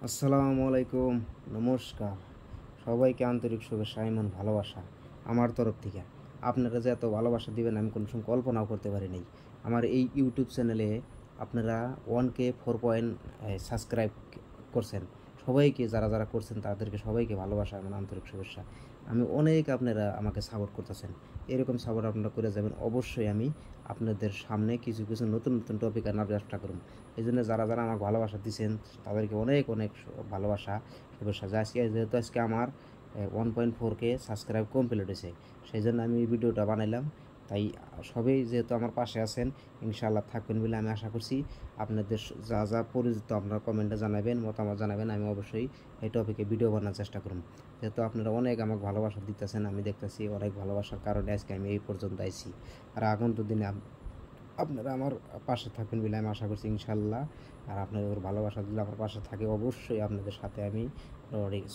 আসসালামু আলাইকুম। নমস্কার। সবাইকে আন্তরিক শুভেচ্ছা এবং ভালোবাসা আমার তরফ থেকে। আপনারা যে এত ভালোবাসা দিবেন আমি কোনো সময় কল্পনাও করতে পারি নাই। আমার এই ইউটিউব চ্যানেলে আপনারা 1K 4 পয়েন্ট সাবস্ক্রাইব করছেন। সবাইকে যারা করছেন তাদেরকে সবাইকে ভালোবাসা এবং আন্তরিক শুভেচ্ছা। আমি অনেক আপনারা আমাকে সাপোর্ট করতেছেন। এরকম সাপোর্ট আপনারা করে যাবেন। অবশ্যই আমি আপনাদের সামনে কিছু নতুন টপিক আনার চেষ্টা করব। এইজন্য যারা আমাকে ভালোবাসা দিছেন তাদেরকে অনেক ভালোবাসা শুভেচ্ছা। যেহেতু আজকে আমার 1.4K সাবস্ক্রাইব কমপ্লিট হয়েছে, সেই জন্য আমি এই ভিডিওটা বানাইলাম। তাই সবাই যেহেতু আমার পাশে আছেন, ইনশাআল্লাহ থাকবেন বলে আমি আশা করছি। আপনাদের যা পরিচিত আপনারা কমেন্টে জানাবেন, মতামত জানাবেন। আমি অবশ্যই এই টপিকে ভিডিও বানানোর চেষ্টা করব। যেহেতু আপনারা অনেক আমাকে ভালোবাসা দিতেছেন, আমি দেখতেছি অনেক ভালোবাসার কারণে আজকে আমি এই পর্যন্ত আইছি। আর আগন্তুক দিনে আপনারা আমার পাশে থাকবেন বলে আমি আশা করছি ইনশাল্লাহ। আর আপনাদের ভালোবাসা দিলে আমার পাশে থাকে, অবশ্যই আপনাদের সাথে আমি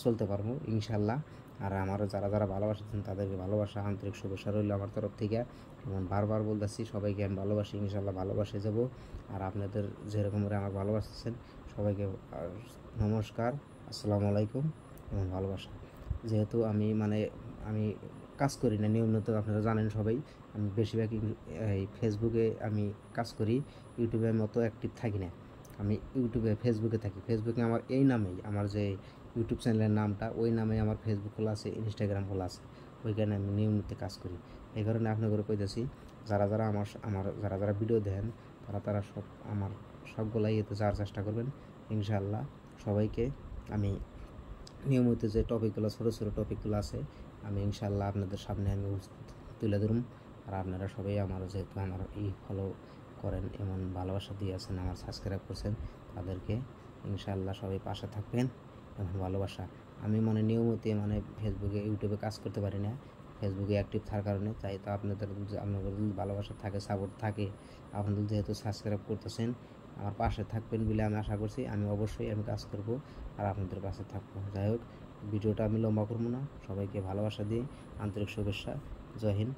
চলতে পারবো ইনশাল্লাহ। আর আমারও যারা ভালোবাসা দিচ্ছেন তাদেরকে ভালোবাসা আন্তরিক শুভেচ্ছা রইল আমার তরফ থেকে। এবং বারবার বলতেছি সবাইকে আমি ভালোবাসি, ইনশাল্লাহ ভালোবাসে যাব। আর আপনাদের যেরকম করে আমার ভালোবাসতেছেন সবাইকে নমস্কার, আসসালামু আলাইকুম এবং ভালোবাসা। যেহেতু আমি কাজ করি না নিয়মিত, আপনারা জানেন সবাই। আমি বেশিরভাগ এই ফেসবুকে আমি কাজ করি। ইউটিউবে আমি অত অ্যাক্টিভ থাকি না। আমি ফেসবুকে থাকি। ফেসবুকে আমার এই নামেই, আমার যে ইউটিউব চ্যানেলের নামটা ওই নামেই আমার ফেসবুক খোলা আছে, ইনস্টাগ্রাম খোলা আছে। ওইখানে আমি নিয়মিত কাজ করি। এই কারণে আপনাদের কইতেছি, যারা যারা ভিডিও দেন তারা সবগুলাই এতে যাওয়ার চেষ্টা করবেন ইনশাআল্লাহ। সবাইকে আমি নিয়মিত যে টপিকগুলো ছোটো টপিকগুলো আছে আমি ইনশাআল্লাহ আপনাদের সামনে আমি তুলে ধরুন। আর আপনারা সবাই যেহেতু আমার ফলো করেন এমন ভালোবাসা দিয়ে আছেন, আমার সাবস্ক্রাইব করছেন, তাদেরকে ইনশাআল্লাহ সবাই পাশে থাকবেন এবং ভালোবাসা। আমি নিয়মিত ফেসবুকে ইউটিউবে কাজ করতে পারি না, ফেসবুকে অ্যাক্টিভ থাকার কারণে। তাই তো আপনাদের যদি ভালোবাসা থাকে, সাপোর্ট থাকে, আপনাদের যেহেতু সাবস্ক্রাইব করতেছেন আমার পাশে থাকবেন বলে আমি আশা করছি। আমি অবশ্যই কাজ করব আর আপনাদের পাশে থাকবো। যাই হোক, ভিডিওটা আমি লম্বা করবো না। সবাইকে ভালোবাসা দিয়ে আন্তরিক শুভেচ্ছা। জয় হিন্দ।